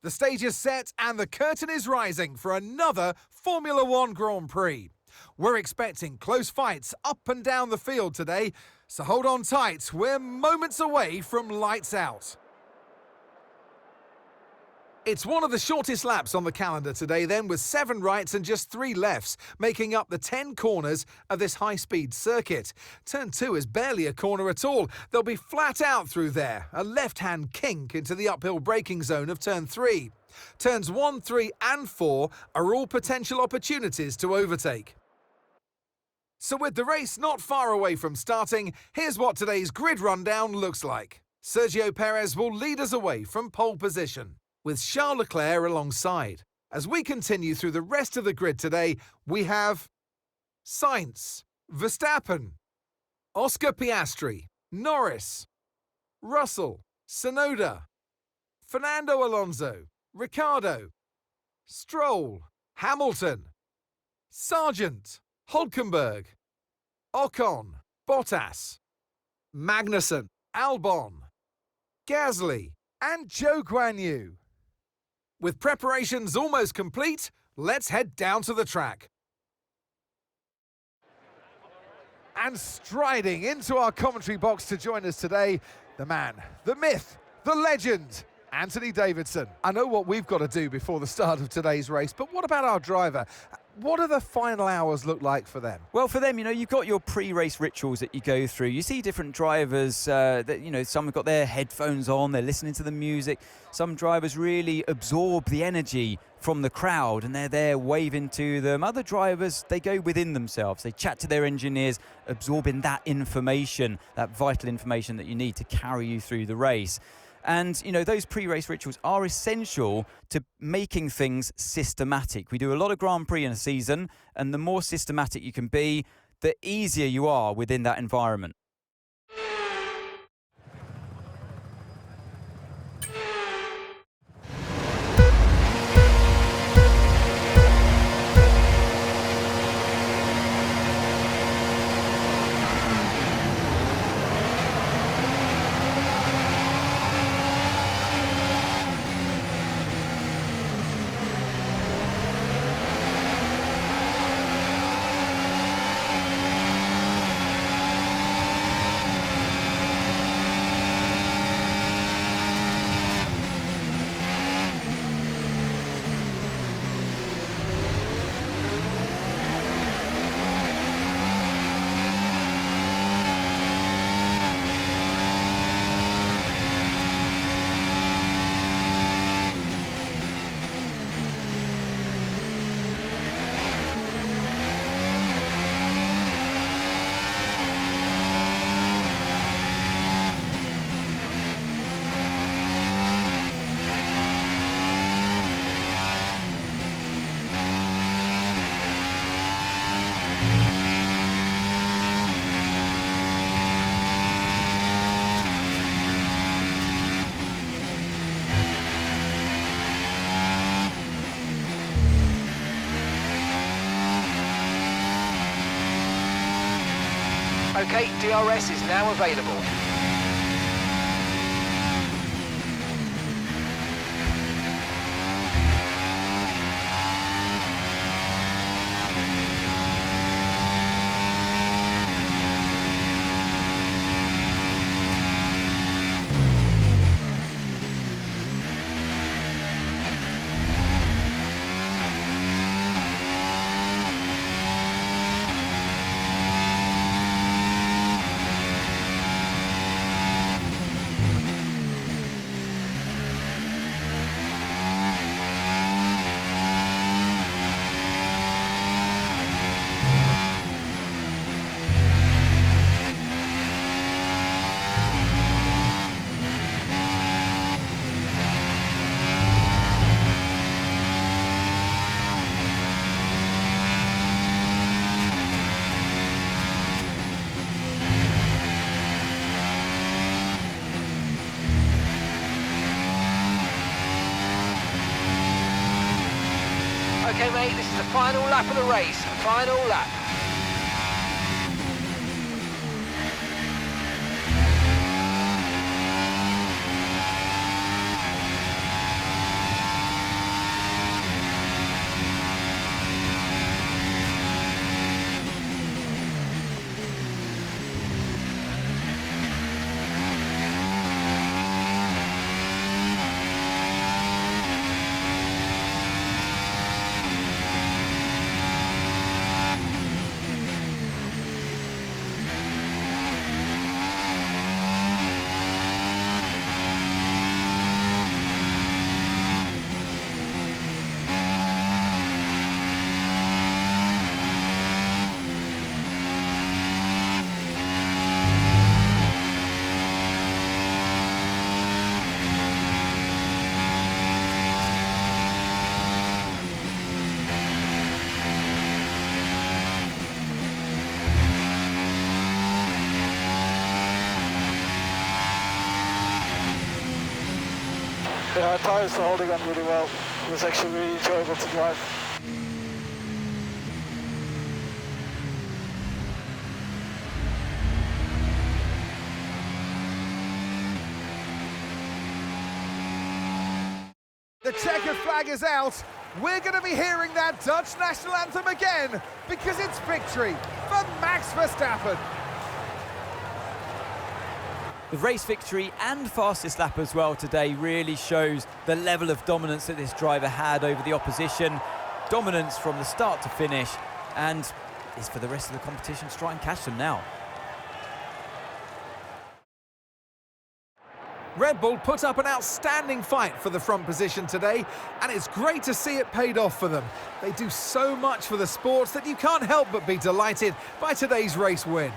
The stage is set and the curtain is rising for another Formula One Grand Prix. We're expecting close fights up and down the field today, so hold on tight, we're moments away from lights out. It's one of the shortest laps on the calendar today then, with 7 rights and just 3 lefts, making up the 10 corners of this high-speed circuit. Turn 2 is barely a corner at all. They'll be flat out through there, a left-hand kink into the uphill braking zone of Turn 3. Turns 1, 3 and 4 are all potential opportunities to overtake. So with the race not far away from starting, here's what today's grid rundown looks like. Sergio Perez will lead us away from pole position, with Charles Leclerc alongside. As we continue through the rest of the grid today, we have Sainz, Verstappen, Oscar Piastri, Norris, Russell, Tsunoda, Fernando Alonso, Ricciardo, Stroll, Hamilton, Sargent, Hülkenberg, Ocon, Bottas, Magnussen, Albon, Gasly, and Zhou Guanyu. With preparations almost complete, let's head down to the track. And striding into our commentary box to join us today, the man, the myth, the legend, Anthony Davidson. I know what we've got to do before the start of today's race, but what about our driver? What do the final hours look like for them? Well, for them, you've got your pre-race rituals that you go through. You see different drivers that, some have got their headphones on, they're listening to the music. Some drivers really absorb the energy from the crowd and they're there waving to them. Other drivers, they go within themselves. They chat to their engineers, absorbing that information, that vital information that you need to carry you through the race. And, those pre-race rituals are essential to making things systematic. We do a lot of Grand Prix in a season, and the more systematic you can be, the easier you are within that environment. Okay, DRS is now available. Okay, mate, this is the final lap of the race. Final lap. Yeah, tires are holding on really well. It was actually really enjoyable to drive. The checkered flag is out. We're going to be hearing that Dutch national anthem again because it's victory for Max Verstappen. The race victory and fastest lap as well today really shows the level of dominance that this driver had over the opposition. Dominance from the start to finish, and it's for the rest of the competition to try and catch them now. Red Bull put up an outstanding fight for the front position today, and it's great to see it paid off for them. They do so much for the sports that you can't help but be delighted by today's race win.